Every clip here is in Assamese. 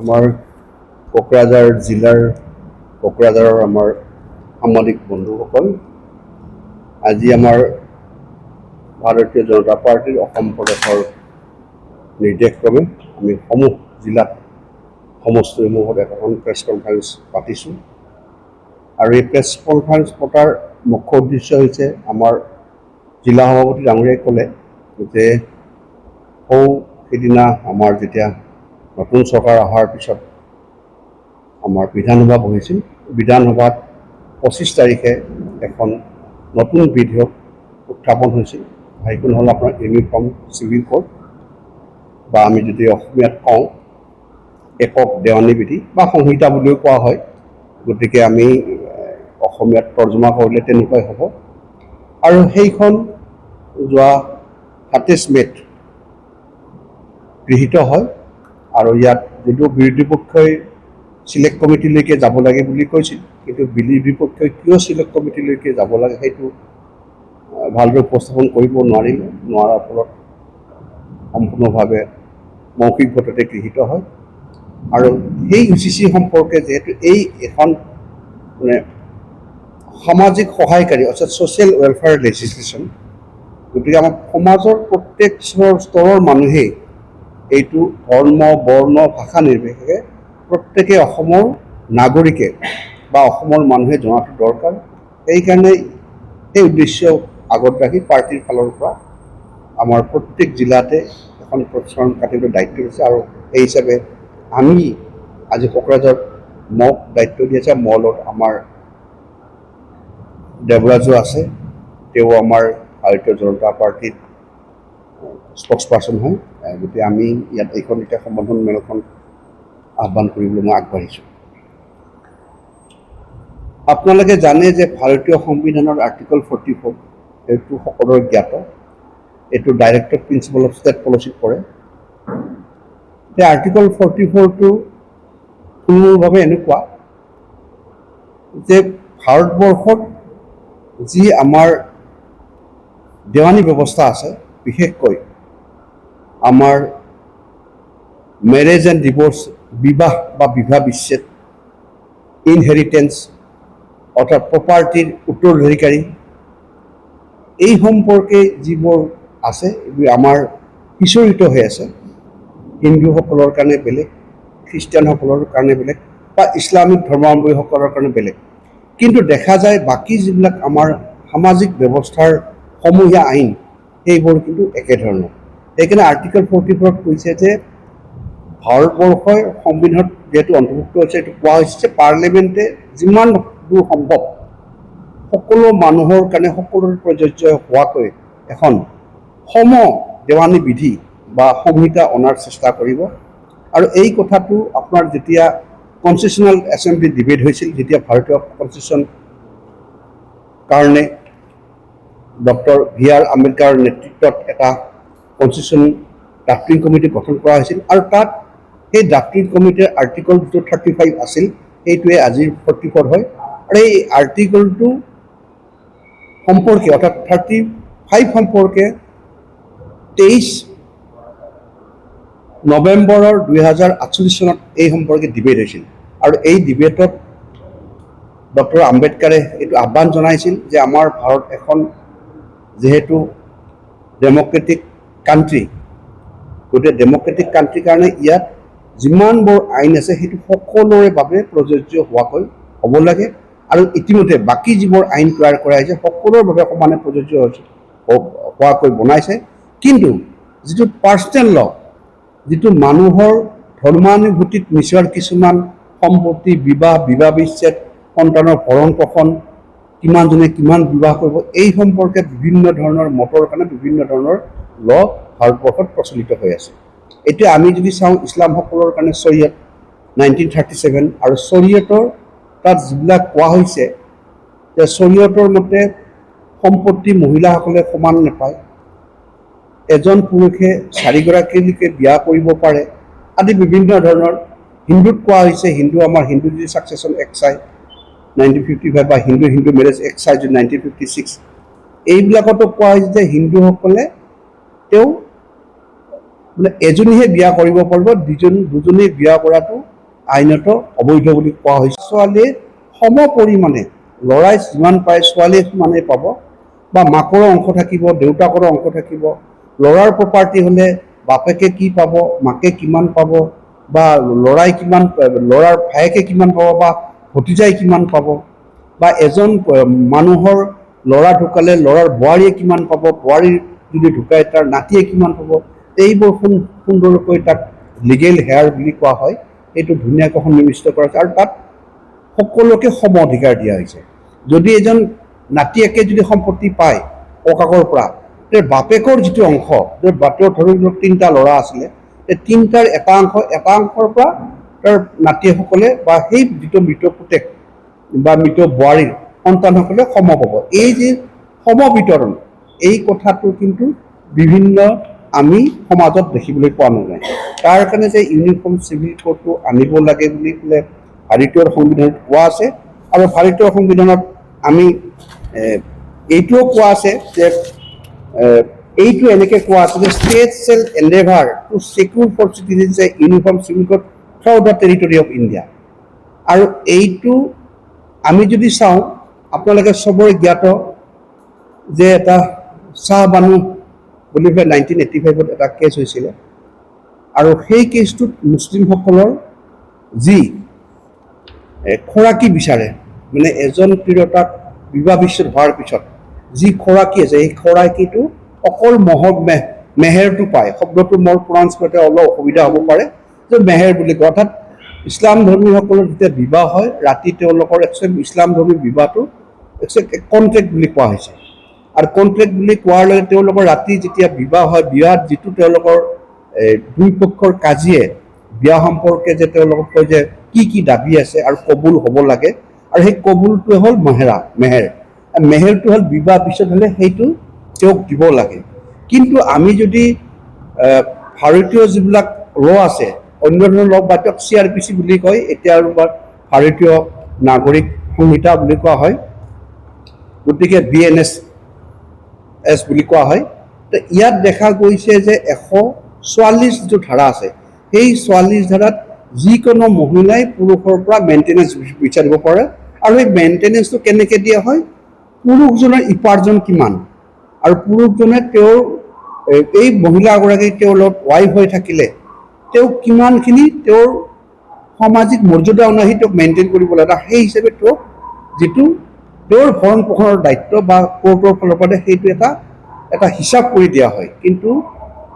আমাৰ কোকৰাঝাৰ জিলাৰ কোকৰাঝাৰৰ আমাৰ সাংবাদিক বন্ধুসকল, আজি আমাৰ ভাৰতীয় জনতা পাৰ্টীৰ অসম প্ৰদেশৰ নিৰ্দেশক্ৰমে আমি সমূহ জিলাত সমষ্টিসমূহত এখন প্ৰেছ কনফাৰেন্স পাতিছোঁ। আৰু এই প্ৰেছ কনফাৰেন্স পতাৰ মুখ্য উদ্দেশ্য হৈছে আমাৰ জিলা সভাপতি ডাঙৰীয়াই ক'লে যে সেইদিনা আমাৰ যেতিয়া নতুন চৰকাৰ অহাৰ পিছত আমাৰ বিধানসভা বহিছিল, বিধানসভাত 25 তাৰিখে এখন নতুন বিধেয়ক উত্থাপন হৈছিল। সেইখন হ'ল আপোনাৰ ইউনিফৰ্ম চিভিল কোড, বা আমি যদি অসমীয়াত কওঁ একক দেৱানী বিধি বা সংহিতা বুলিও কোৱা হয়। গতিকে আমি অসমীয়াত তৰ্জমা কৰিলে তেনেকুৱাই হ'ব। আৰু সেইখন যোৱা 27 মে'ত গৃহীত হয়। আৰু ইয়াত যদিও বিৰোধী পক্ষই চিলেক্ট কমিটিলৈকে যাব লাগে বুলি কৈছিল, কিন্তু বিৰোধী পক্ষই কিয় চিলেক্ট কমিটিলৈকে যাব লাগে সেইটো ভালদৰে উপস্থাপন কৰিব নোৱাৰাৰ ফলত সম্পূৰ্ণভাৱে মৌখিক ভোটতে গৃহীত হয়। আৰু সেই UCC সম্পৰ্কে যিহেতু এখন মানে সামাজিক সহায়কাৰী অৰ্থাৎ ছ'চিয়েল ৱেলফেয়াৰ লেজিছলেশ্যন, গতিকে আমাৰ সমাজৰ প্ৰত্যেক স্তৰৰ মানুহেই এইটো ধৰ্ম বৰ্ণ ভাষা নিৰ্বিশেষে প্ৰত্যেকে অসমৰ নাগৰিকে বা অসমৰ মানুহে জনাটো দৰকাৰ। সেইকাৰণে সেই উদ্দেশ্য আগত ৰাখি পাৰ্টীৰ ফালৰ পৰা আমাৰ প্ৰত্যেক জিলাতে এখন প্ৰচাৰণ কাটিবলৈ দায়িত্ব দিছে। আৰু সেই হিচাপে আমি আজি কোকৰাঝাৰত মোক দায়িত্ব দি আছে। মোৰ লগত আমাৰ দেৱৰাজো আছে, তেওঁ আমাৰ ভাৰতীয় জনতা পাৰ্টীৰ স্পক্স পাৰ্চন হয়। গতিকে আমি ইয়াত এইখন এতিয়া সম্বোধন মেলখন আহ্বান কৰিবলৈ মই আগবাঢ়িছোঁ। আপোনালোকে জানে যে ভাৰতীয় সংবিধানৰ আৰ্টিকল 44 এইটো সকলোৰে জ্ঞাত, এইটো ডাইৰেক্টৰ প্ৰিন্সিপাল অফ ষ্টেট পলিচিত পৰে। এই আৰ্টিকল 44টো থুলমূলভাৱে এনেকুৱা যে ভাৰতবৰ্ষত যি আমাৰ দেৱানী ব্যৱস্থা আছে, বিশেষকৈ আমাৰ মেৰেজ এণ্ড ডিভোৰ্চ, বিবাহ বা বিবাহ বিচ্ছেদ, ইনহেৰিটেঞ্চ অৰ্থাৎ প্ৰপাৰ্টিৰ উত্তৰাধিকাৰী, এই সম্পৰ্কে যিবোৰ আছে এইবোৰ আমাৰ সিঁচৰিত হৈ আছে। হিন্দুসকলৰ কাৰণে বেলেগ, খ্ৰীষ্টিয়ানসকলৰ কাৰণে বেলেগ বা ইছলামিক ধৰ্মাৱলম্বীসকলৰ কাৰণে বেলেগ। কিন্তু দেখা যায় বাকী যিবিলাক আমাৰ সামাজিক ব্যৱস্থাৰ সমূহীয়া আইন সেইবোৰ কিন্তু একেধৰণৰ। সেইকাৰণে আৰ্টিকল 44ত কৈছে যে ভাৰতবৰ্ষৰ সংবিধানত যিহেতু অন্তৰ্ভুক্ত হৈছে, এইটো কোৱা হৈছে যে পাৰ্লিমেণ্টে যিমান দূৰ সম্ভৱ সকলো মানুহৰ কাৰণে সকলোৰে প্ৰযোজ্য হোৱাকৈ এখন সম দেৱানী বিধি বা সংহিতা অনাৰ চেষ্টা কৰিব। আৰু এই কথাটো আপোনাৰ যেতিয়া কনষ্টিটিউশ্যনেল এছেম্বলি ডিবেট হৈছিল, যেতিয়া ভাৰতীয় কনষ্টিটিউশ্যন কাৰণে ডক্টৰ B.R. আম্বেদকাৰৰ নেতৃত্বত এটা কনষ্টিটিউশ্যন ড্ৰাফটিং কমিটি গঠন কৰা হৈছিল। আৰু তাত সেই ড্ৰাফটিং কমিটিৰ আৰ্টিকল 35 আছিল, সেইটোৱে আজিৰ 44 হয়। আৰু এই আৰ্টিকলটো সম্পৰ্কে অৰ্থাৎ 35 সম্পৰ্কে 23 নৱেম্বৰৰ 2048 চনত এই সম্পৰ্কে ডিবেট হৈছিল। আৰু এই ডিবেটত ডক্টৰ আম্বেদকাৰে এইটো আহ্বান জনাইছিল যে আমাৰ ভাৰত এখন যিহেতু ডেম'ক্ৰেটিক কাণ্ট্ৰি, গতিকে ডেম'ক্ৰেটিক কাণ্ট্ৰিৰ কাৰণে ইয়াত যিমানবোৰ আইন আছে সেইটো সকলোৰে বাবে প্ৰযোজ্য হোৱাকৈ হ'ব লাগে। আৰু ইতিমধ্যে বাকী যিবোৰ আইন তৈয়াৰ কৰা হৈছে সকলোৰে বাবে সমানে প্ৰযোজ্য হোৱাকৈ বনাইছে। কিন্তু যিটো পাৰ্চনেল ল, যিটো মানুহৰ ধৰ্মানুভূতিত মিছৰ কিছুমান সম্পত্তি, বিবাহ বিচ্ছেদ, সন্তানৰ ভৰণ পোষণ, কিমানজনে কিমান বিবাহ কৰিব, এই সম্পৰ্কে বিভিন্ন ধৰণৰ মতৰ কাৰণে বিভিন্ন ধৰণৰ ল ভাৰতবৰ্ষত প্ৰচলিত হৈ আছে। এতিয়া আমি যদি চাওঁ ইছলামসকলৰ কাৰণে শৰীয়ত 1937, আৰু শৰীয়তৰ তাত যিবিলাক কোৱা হৈছে যে শৰীয়তৰ মতে সম্পত্তি মহিলাসকলে সমান নাপায়, এজন পুৰুষে 4গৰাকীলৈকে বিয়া কৰিব পাৰে আদি বিভিন্ন ধৰণৰ। হিন্দুত কোৱা হৈছে, হিন্দু যদি ছাকচেছন এক্ট চাই 1955 বা হিন্দু মেৰেজ এক্ট চাই 1956, এইবিলাকতো কোৱা হৈছে যে হিন্দুসকলে তেওঁ মানে এজনীহে বিয়া কৰিব পাৰিব, দুজনী বিয়া কৰাটো আইনত অবৈধ বুলি কোৱা হৈছে। ছোৱালীয়ে সম পৰিমাণে ল'ৰাই যিমান পায় ছোৱালীয়ে সিমানেই পাব, বা মাকৰো অংশ থাকিব, দেউতাকৰো অংশ থাকিব। ল'ৰাৰ প্ৰপাৰ্টি হ'লে বাপেকে কি পাব, মাকে কিমান পাব, বা ল'ৰাই কিমান, ল'ৰাৰ ভায়েকে কিমান পাব, বা ভতিজাই কিমান পাব, বা এজন মানুহৰ ল'ৰা ঢুকালে ল'ৰাৰ বোৱাৰীয়ে কিমান পাব, বোৱাৰীৰ যদি ঢুকায় তাৰ নাতিয়ে কিমান পাব, এইবোৰ সুন্দৰকৈ তাক লিগেল হেয়াৰ বুলি কোৱা হয়, এইটো ধুনীয়াকৈ সন্নিৱিষ্ট কৰা হৈছে। আৰু তাত সকলোকে সম অধিকাৰ দিয়া হৈছে। যদি এজন নাতিয়েকে যদি সম্পত্তি পায় ককাকৰ পৰা, তেতিয়া বাপেকৰ যিটো অংশ, বাপেকৰ ধৰি লওক 3টা ল'ৰা আছিলে, এই 3টাৰ এটা অংশৰ পৰা তাৰ নাতিসকলে বা সেই যিটো মৃত পুতেক বা মৃত বোৱাৰীৰ সন্তানসকলে সম পাব। এই যে সম বিতৰণ, এই কথাটো কিন্তু বিভিন্ন আমি সমাজত দেখিবলৈ পোৱা নাযায়। তাৰ কাৰণে যে ইউনিফৰ্ম চিভিল কোডটো আনিব লাগে বুলি পেলাই ভাৰতীয় সংবিধানত কোৱা আছে, আৰু ভাৰতীয় সংবিধানত আমি এইটোও কোৱা আছে যে এইটো এনেকৈ কোৱা আছে যে state shall endeavour to secure for citizens a uniform civil code through the territory of India. আৰু এইটো আমি যদি চাওঁ, আপোনালোকে চবৰে জ্ঞাত যে এটা শ্বাহবানু বুলি পেলাই 1985 এটা কেছ হৈছিলে, আৰু সেই কেছটোত মুছলিমসকলৰ যি খোৰাকি বিচাৰে, মানে এজন তিৰোতাক বিবাহ বিচ্ছেদ হোৱাৰ পিছত যি খোৰাকি আছে, সেই খোৰাকিটো অকল মেহেৰটো পায়। শব্দটো মোৰ প্ৰনাউন্স কৰোঁতে অলপ অসুবিধা হ'ব পাৰে, যে মেহেৰ বুলি কয়। অৰ্থাৎ ইছলাম ধৰ্মীসকলৰ যেতিয়া বিবাহ হয়, ৰাতি তেওঁলোকৰ একচুৱেলি ইছলাম ধৰ্মী বিবাহটো একচুৱেলি কণ্ট্ৰেক্ট বুলি কোৱা হৈছে। আৰু কণ্ট্ৰেক্ট বুলি কোৱাৰ লগে তেওঁলোকৰ ৰাতি যেতিয়া বিবাহ হয়, বিয়াত যিটো তেওঁলোকৰ দুই পক্ষৰ কাজিয়ে বিয়া সম্পৰ্কে যে তেওঁলোকক কয় যে কি দাবী আছে আৰু কবুল হ'ব লাগে, আৰু সেই কবুলটোৱে হ'ল মেহেৰটো হ'ল বিবাহ বিচ্ছেদ হ'লে সেইটো তেওঁক দিব লাগে। কিন্তু আমি যদি ভাৰতীয় যিবিলাক ল আছে, অন্য ধৰণৰ ল, বা তেওঁক CRPC বুলি কয়, এতিয়া আৰু ভাৰতীয় নাগৰিক সংহিতা বুলি কোৱা হয়, গতিকে BNS বুলি কোৱা হয়। তো ইয়াত দেখা গৈছে যে 144 যিটো ধাৰা আছে, সেই 44 ধাৰাত যিকোনো মহিলাই পুৰুষৰ পৰা মেইনটেনেঞ্চ বিচাৰিব পাৰে, আৰু সেই মেইনটেনেঞ্চটো কেনেকৈ দিয়া হয়, পুৰুষজনৰ উপাৰ্জন কিমান, আৰু পুৰুষজনে তেওঁৰ এই মহিলাগৰাকী তেওঁৰ লগত ৱাইফ হৈ থাকিলে তেওঁ কিমানখিনি তেওঁৰ সামাজিক মৰ্যাদা অনুসৰি তেওঁক মেইনটেইন কৰিব লাগে, সেই হিচাপে তেওঁক যিটো তেওঁৰ ভৰণ পোষণৰ দায়িত্ব বা কোৰ্টৰ ফালৰ পৰা সেইটো এটা হিচাপ কৰি দিয়া হয়। কিন্তু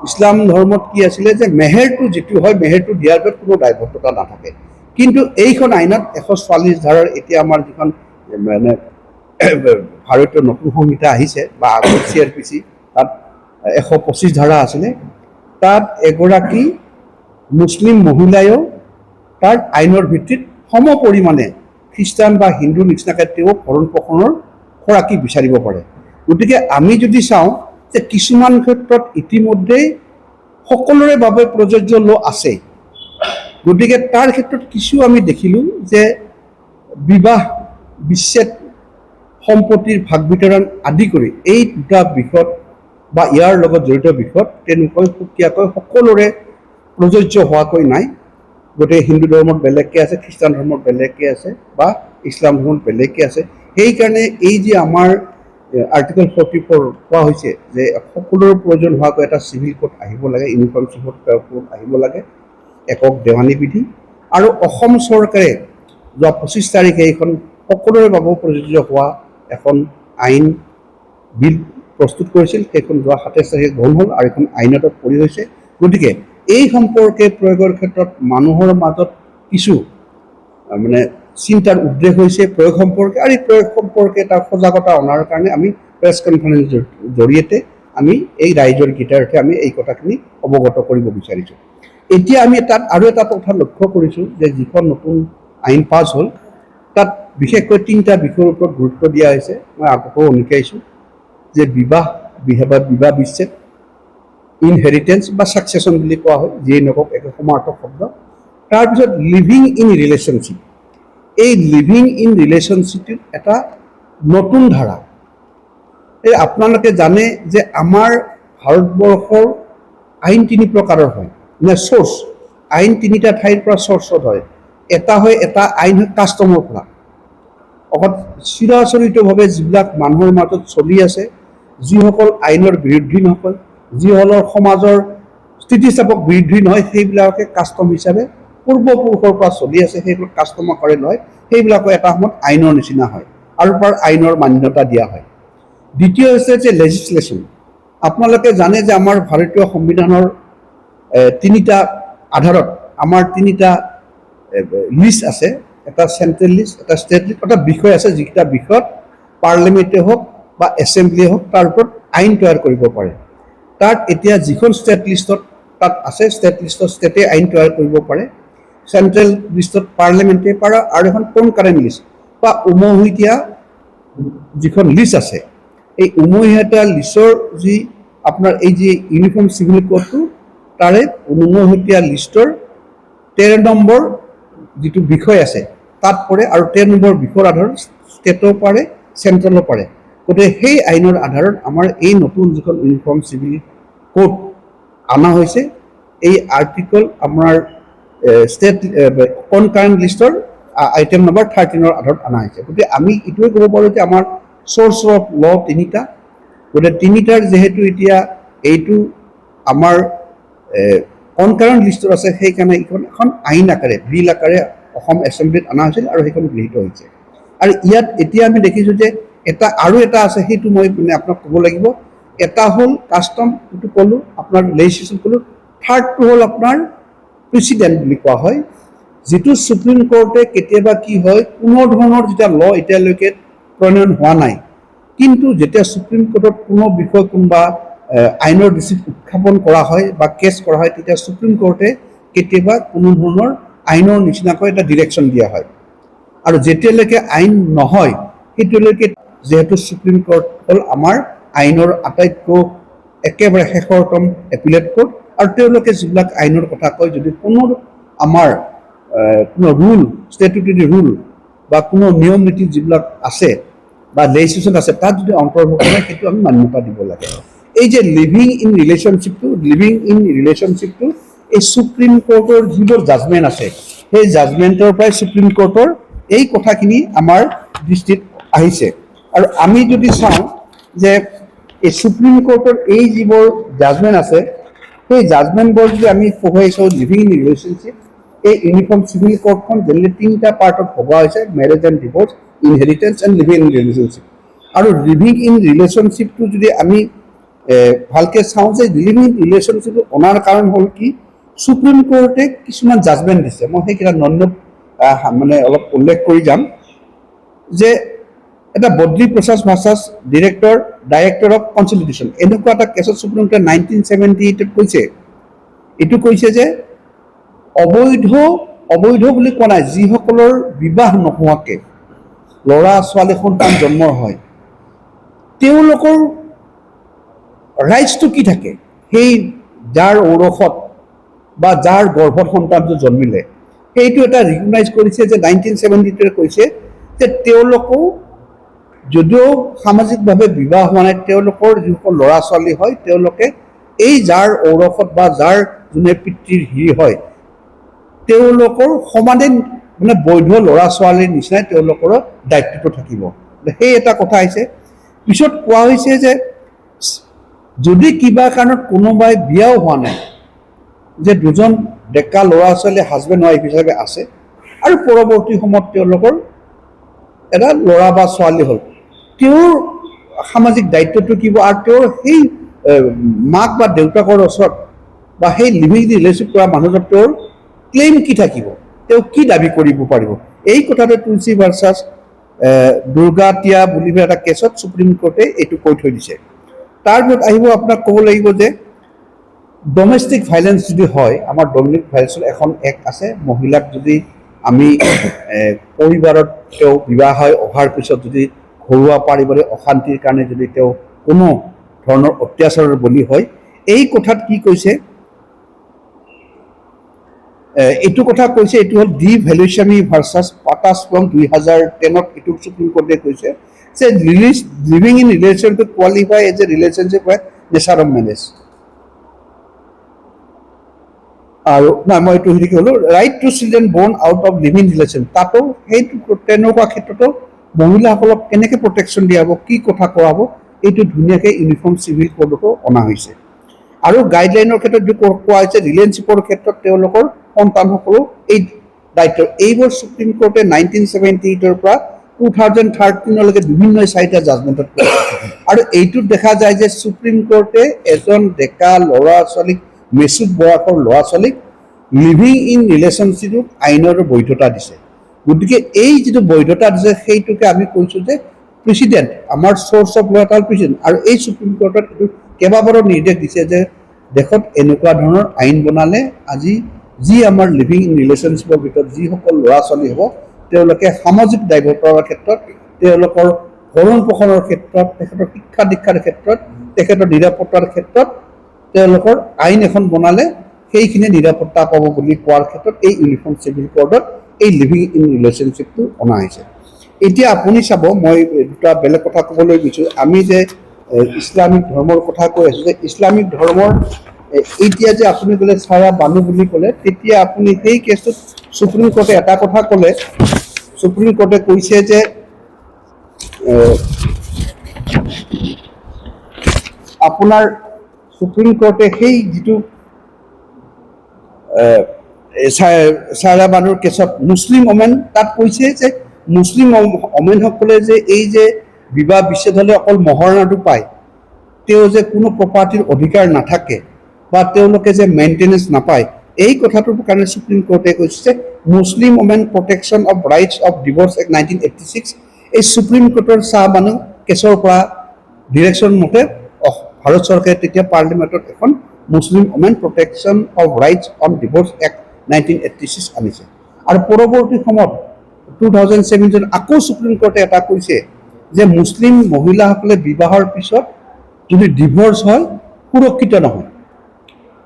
ইছলাম ধৰ্মত কি আছিলে যে মেহেৰটো যিটো হয়, মেহেৰটো দিয়াৰ পিছত কোনো দায়বদ্ধতা নাথাকে। কিন্তু এইখন আইনত 144 ধাৰাৰ এতিয়া আমাৰ যিখন মানে ভাৰতীয় নতুন সংহিতা আহিছে, বা আগৰ CRPC, তাত 125 ধাৰা আছিলে, তাত এগৰাকী মুছলিম মহিলায়ো তাৰ আইনৰ ভিত্তিত সম পৰিমাণে খ্ৰীষ্টান বা হিন্দুৰ নিচিনাকৈ তেওঁ ভৰণ পোষণৰ খোৰাকি বিচাৰিব পাৰে। গতিকে আমি যদি চাওঁ যে কিছুমান ক্ষেত্ৰত ইতিমধ্যেই সকলোৰে বাবে প্ৰযোজ্য ল আছে, গতিকে তাৰ ক্ষেত্ৰত কিছু আমি দেখিলোঁ যে বিবাহ বিচ্ছেদ, সম্পত্তিৰ ভাগ বিতৰণ আদি কৰি এই দুটা বিষয়ত বা ইয়াৰ লগত জড়িত বিষয়ত তেনেকৈ সুকীয়াকৈ সকলোৰে প্ৰযোজ্য হোৱাকৈ নাই। গতিকে হিন্দু ধৰ্মত বেলেগকৈ আছে, খ্ৰীষ্টান ধৰ্মত বেলেগকৈ আছে, বা ইছলাম ধৰ্মত বেলেগকৈ আছে। সেইকাৰণে এই যে আমাৰ আৰ্টিকল 44 কোৱা হৈছে যে সকলোৰে প্ৰয়োজন হোৱাকৈ এটা চিভিল কোড আহিব লাগে, ইউনিফৰ্ম চিভিল কোড আহিব লাগে, একক দেৱানী বিধি। আৰু অসম চৰকাৰে যোৱা 25 তাৰিখে এইখন সকলোৰে বাবে প্ৰযোজ্য হোৱা এখন আইন বিল প্ৰস্তুত কৰিছিল, সেইখন যোৱা 27 তাৰিখে গ্ৰহণ হ'ল, আৰু এখন আইনত পৰি হৈছে। গতিকে এই সম্পৰ্কে প্ৰয়োগৰ ক্ষেত্ৰত মানুহৰ মাজত কিছু মানে চিন্তাৰ উদ্ৰেক হৈছে প্ৰয়োগ সম্পৰ্কে, আৰু এই প্ৰয়োগ সম্পৰ্কে এটা সজাগতা অনাৰ কাৰণে আমি প্ৰেছ কনফাৰেন্সৰ জৰিয়তে আমি এই ৰাইজৰ গীতাৰ্থে আমি এই কথাখিনি অৱগত কৰিব বিচাৰিছোঁ। এতিয়া আমি তাত আৰু এটা কথা লক্ষ্য কৰিছোঁ যে যিখন নতুন আইন পাছ হ'ল, তাত বিশেষকৈ 3টা বিষয়ৰ ওপৰত গুৰুত্ব দিয়া হৈছে। মই আগতেও উনুকিয়াইছোঁ যে বিবাহ বিচ্ছেদ, ইনহেৰিটেঞ্চ বা ছাকচেছন বুলি কোৱা হয়, যিয়ে নকওক একে সমাৰ্থক শব্দ। তাৰপিছত লিভিং ইন ৰিলেশ্যনশ্বিপ, এই লিভিং ইন ৰিলেশ্যনশ্বিপটোত এটা নতুন ধাৰা। এই আপোনালোকে জানে যে আমাৰ ভাৰতবৰ্ষৰ আইন 3 প্ৰকাৰৰ হয়, নে চ'ৰ্চ, আইন 3টা ঠাইৰ পৰা চ'ৰ্চত হয়। এটা হয় এটা আইন হয় কাষ্টমৰ পৰা অকল চিৰাচৰিতভাৱে যিবিলাক মানুহৰ মাজত চলি আছে, যিসকল আইনৰ বিৰুদ্ধী নহয়, যিসকলৰ সমাজৰ স্থিতিস্থাপক বিৰুদ্ধী নহয়, সেইবিলাকে কাষ্টম হিচাপে পূৰ্বপুৰুষৰ পৰা চলি আছে, সেইবিলাক কাষ্টম আকাৰে নহয়, সেইবিলাকো এটা সময়ত আইনৰ নিচিনা হয় আৰু তাৰ আইনৰ মান্যতা দিয়া হয়। দ্বিতীয় হৈছে যে লেজিছলেশ্যন। আপোনালোকে জানে যে আমাৰ ভাৰতীয় সংবিধানৰ তিনিটা আধাৰত আমাৰ তিনিটা লিষ্ট আছে, এটা চেণ্ট্ৰেল লিষ্ট, এটা ষ্টেট লিষ্ট, এটা বিষয় আছে, যিকেইটা বিষয়ত পাৰ্লিমেণ্টে হওক বা এছেম্বলিয়ে হওক তাৰ ওপৰত আইন তৈয়াৰ কৰিব পাৰে। তাত এতিয়া যিখন ষ্টেট লিষ্টত তাত আছে, ষ্টেট লিষ্টত ষ্টেটে আইন তৈয়াৰ কৰিব পাৰে, চেণ্ট্ৰেল লিষ্টত পাৰ্লিমেণ্টে পাৰে, আৰু এখন কনকাৰেণ্ট লিষ্ট বা উমৈহতীয়া যিখন লিষ্ট আছে, এই উমৈহতীয়া লিষ্টৰ যি আপোনাৰ এই যে ইউনিফৰ্ম চিভিল কোডটো, তাৰে উমৈহতীয়া লিষ্টৰ 13 নম্বৰ যিটো বিষয় আছে তাত পৰে, আৰু 13 নম্বৰ বিষয়ৰ আধাৰত ষ্টেটো পাৰে, চেণ্ট্ৰেলো পাৰে। গতিকে সেই আইনৰ আধাৰত আমাৰ এই নতুন যিখন ইউনিফৰ্ম চিভিল কোড অনা হৈছে, এই আৰ্টিকল আমাৰ ষ্টেট কনকাৰেণ্ট লিষ্টৰ আইটেম নম্বৰ 13ৰ আধাৰত অনা হৈছে। গতিকে আমি এইটোৱে ক'ব পাৰোঁ যে আমাৰ চ'ৰ্চ অফ ল তিনিটা, গতিকে তিনিটাৰ যিহেতু এতিয়া এইটো আমাৰ কনকাৰেণ্ট লিষ্টত আছে, সেইকাৰণে এইখন এখন আইন আকাৰে বিল আকাৰে অসম এছেম্বলিত অনা হৈছিল আৰু সেইখন গৃহীত হৈছে। আৰু ইয়াত এতিয়া আমি দেখিছোঁ যে আৰু এটা আছে, সেইটো মই আপোনাক ক'ব লাগিব। এটা হ'ল কাষ্টম, যিটো ক'লোঁ আপোনাৰ লেজিছলেশ্যন ক'লোঁ। থাৰ্ডটো হ'ল আপোনাৰ প্ৰেচিডেণ্ট বুলি কোৱা হয়, যিটো সুপ্ৰিম কোৰ্টে কেতিয়াবা কি হয়, কোনো ধৰণৰ যেতিয়া ল এতিয়ালৈকে প্ৰণয়ন হোৱা নাই, কিন্তু যেতিয়া সুপ্ৰিম কোৰ্টত কোনো বিষয় কোনোবা আইনৰ দৃষ্টিত উত্থাপন কৰা হয় বা কেছ কৰা হয়, তেতিয়া সুপ্ৰিম কোৰ্টে কেতিয়াবা কোনো ধৰণৰ আইনৰ নিচিনাকৈ এটা ডিৰেকশ্যন দিয়া হয়। আৰু যেতিয়ালৈকে আইন নহয়, তেতিয়ালৈকে যিহেতু সুপ্ৰিম কোৰ্ট হ'ল আমাৰ আইনৰ আটাইতকৈ একেবাৰে শেষৰতম এপিলেট কোৰ্ট, আৰু তেওঁলোকে যিবিলাক আইনৰ কথা কয়, যদি কোনো আমাৰ কোনো ৰুল, ষ্টেটুটৰী ৰুল বা কোনো নিয়ম নীতি যিবিলাক আছে বা লেজিছলেশ্যন আছে, তাত যদি অন্তৰ্ভুক্ত হয়, সেইটো আমি মান্যতা দিব লাগে। এই যে লিভিং ইন ৰিলেশ্যনশ্বিপটো এই সুপ্ৰিম কোৰ্টৰ যিবোৰ জাজমেণ্ট আছে, সেই জাজমেণ্টৰ পৰাই সুপ্ৰিম কোৰ্টৰ এই কথাখিনি আমাৰ দৃষ্টিত আহিছে। আৰু আমি যদি চাওঁ যে এই সুপ্ৰিম কোৰ্টৰ এই যিবোৰ জাজমেণ্ট আছে, সেই জাজমেণ্টবোৰ যদি আমি পঢ়ুৱাই চাওঁ, লিভিং ইন ৰিলেশ্যনশ্বিপ, এই ইউনিফৰ্ম চিভিল কোডখন জেনেৰেলি তিনিটা পাৰ্টত ভগোৱা হৈছে: marriage and divorce, inheritance and living in relationship. আৰু লিভিং ইন ৰিলেশ্যনশ্বিপটো যদি আমি ভালকৈ চাওঁ, যে লিভিং ইন ৰিলেশ্যনশ্বিপটো অনাৰ কাৰণ হ'ল কি, সুপ্ৰিম কোৰ্টে কিছুমান জাজমেণ্ট দিছে, মই সেইকেইটা মানে অলপ উল্লেখ কৰি যাম। যে এটা বদ্ৰী প্ৰসাদ ভাৰ্চাছ ডাইৰেক্টৰ অফ কনচলিডেশ্যন, এনেকুৱা এটা কেছত সুপ্ৰিম কোৰ্টে 1978 কৈছে, এইটো কৈছে যে অবৈধ বুলি কোৱা নাই, যিসকলৰ বিবাহ নোহোৱাকৈ ল'ৰা ছোৱালী সন্তান জন্ম হয়, তেওঁলোকৰ ৰাইটছটো কি থাকে, সেই যাৰ ঔৰসত বা যাৰ গৰ্ভত সন্তানটো জন্মিলে, সেইটো এটা ৰিকগনাইজ কৰিছে। যে 1972 কৈছে যে তেওঁলোকেও যদিও সামাজিকভাৱে বিবাহ হোৱা নাই, তেওঁলোকৰ যিসকল ল'ৰা ছোৱালী হয়, তেওঁলোকে এই যাৰ ঔৰসত বা যাৰ যোনে পিতৃৰ হয়, তেওঁলোকৰ সমানে মানে বৈধ ল'ৰা ছোৱালীৰ নিচিনাই তেওঁলোকৰ দায়িত্বটো থাকিব। সেই এটা কথা আহিছে। পিছত কোৱা হৈছে যে যদি কিবা কাৰণত কোনোবাই বিয়াও হোৱা নাই, যে দুজন ডেকা ল'ৰা ছোৱালী হাজবেণ্ড ৱাইফ হিচাপে আছে, আৰু পৰৱৰ্তী সময়ত তেওঁলোকৰ এটা ল'ৰা বা ছোৱালী হ'ল, তেওঁৰ সামাজিক দায়িত্বটো কি, আৰু তেওঁৰ সেই মাক বা দেউতাকৰ ওচৰত বা সেই লিভিং ৰিলেশ্যনশ্বিপ কৰা মানুহজন তেওঁৰ ক্লেইম কি থাকিব, তেওঁ কি দাবী কৰিব পাৰিব। এই কথাটো তুলসী ভাৰ্চাছ দুৰ্গাতিয়া বুলি এটা কেছত সুপ্ৰিম কোৰ্টে এইটো কৈ থৈ দিছে। তাৰপিছত আহিব, আপোনাক ক'ব লাগিব যে ডমেষ্টিক ভাইলেঞ্চ যদি হয়, আমাৰ ডমেষ্টিক ভাইলেঞ্চৰ এখন এক্ট আছে। মহিলাক যদি আমি পৰিবাৰত তেওঁ বিবাহ হৈ অহাৰ পিছত যদি ঘৰুৱা পাৰিবাৰিক অশান্তিৰ কাৰণে যদি তেওঁ কোনো ধৰণৰ অত্যাচাৰৰ বলি হয়, এই কথাত কি কৈছে, এইটো কথা কৈছে, এইটো হ'ল ডি ভেলুস্বামী ভাৰ্চাছ পাটাছফ্ৰম 2010, এইটো সুপ্ৰিম কোৰ্টে কৈছে যে living in relationship qualify as a relationship by nature of marriage. আৰু নাই মই এইটো হেৰি ক'লোঁ right to children born out of living relation, তাতো সেইটো তেনেকুৱা ক্ষেত্ৰতো মহিলাসকলক কেনেকৈ প্ৰটেকশ্যন দিয়া হ'ব, কি কথা কোৱা হ'ব, এইটো ধুনীয়াকৈ ইউনিফৰ্ম চিভিল কোডতো অনা হৈছে। আৰু গাইডলাইনৰ ক্ষেত্ৰত যিটো কোৱা হৈছে ৰিলেশ্যনশ্বিপৰ ক্ষেত্ৰত তেওঁলোকৰ সন্তানসকলো এই দায়িত্ব, এইবোৰ সুপ্ৰিম কোৰ্টে 1978 পৰা 2013 বিভিন্ন 4টা জাজমেণ্টত আৰু এইটোত দেখা যায় যে সুপ্ৰিম কোৰ্টে এজন ডেকা ল'ৰা ছোৱালীক মেচুৰ বয়সৰ ল'ৰা ছোৱালীক লিভিং ইন ৰিলেশ্যনশ্বিপত আইনৰ বৈধতা দিছে। গতিকে এই যিটো বৈধতা দিছে সেইটোকে আমি কৈছোঁ যে প্ৰেচিডেণ্ট আমাৰ চ'ৰ্চ অফ ল এটা প্ৰেচিডেণ্ট, আৰু এই সুপ্ৰিম কোৰ্টত এইটো কেইবাবাৰো নিৰ্দেশ দিছে যে দেশত এনেকুৱা ধৰণৰ আইন বনালে আজি যি আমাৰ লিভিং ইন ৰিলেশ্যনশ্বিপৰ ভিতৰত যিসকল ল'ৰা ছোৱালী হ'ব তেওঁলোকে সামাজিক দায়বদ্ধতাৰ ক্ষেত্ৰত, তেওঁলোকৰ ভৰণ পোষণৰ ক্ষেত্ৰত, তেখেতৰ শিক্ষা দীক্ষাৰ ক্ষেত্ৰত, তেখেতৰ নিৰাপত্তাৰ ক্ষেত্ৰত তেওঁলোকৰ আইন এখন বনালে সেইখিনি নিৰাপত্তা পাব বুলি কোৱাৰ ক্ষেত্ৰত এই ইউনিফৰ্ম চিভিল কোডত এই লিভিং ইন ৰিলেশ্যনশ্বিপটো অনা হৈছে। এতিয়া আপুনি চাব, মই দুটা বেলেগ কথা ক'বলৈ বিচাৰোঁ। আমি যে ইছলামিক ধৰ্মৰ কথা কৈ আছোঁ, যে ইছলামিক ধৰ্মৰ এতিয়া যে আপুনি ক'লে ছায়া বানু বুলি ক'লে, তেতিয়া আপুনি সেই কেছটোত সুপ্ৰিম কোৰ্টে এটা কথা ক'লে, সুপ্ৰিম কোৰ্টে কৈছে যে আপোনাৰ সুপ্ৰিম কোৰ্টে সেই যিটো ছায়া বানুৰ কেছত মুছলিম ওমেন, তাত কৈছে যে মুছলিম ওমেনসকলে যে এই যে বিবাহ বিচ্ছেদ হ'লে অকল মহৰণাটো পায়, তেওঁ যে কোনো প্ৰপাৰ্টিৰ অধিকাৰ নাথাকে বা তেওঁলোকে যে মেইনটেনেঞ্চ নাপায়, এই কথাটোৰ কাৰণে সুপ্ৰিম কোৰ্টে কৈছে যে Muslim women protection of rights of divorce act 1986 এই সুপ্ৰিম কোৰ্টৰ ছায়া বানু কেছৰ পৰা ডিৰেকশ্যন মতে ভাৰত চৰকাৰে তেতিয়া পাৰ্লিমেণ্টত এখন Muslim women protection of rights on divorce act 1986 আনিছে। আৰু পৰৱৰ্তী সময়ত 2017 আকৌ সুপ্ৰিম কোৰ্টে এটা কৈছে যে মুছলিম মহিলাসকলে বিবাহৰ পিছত যদি ডিভৰ্চ হয় সুৰক্ষিত নহয়,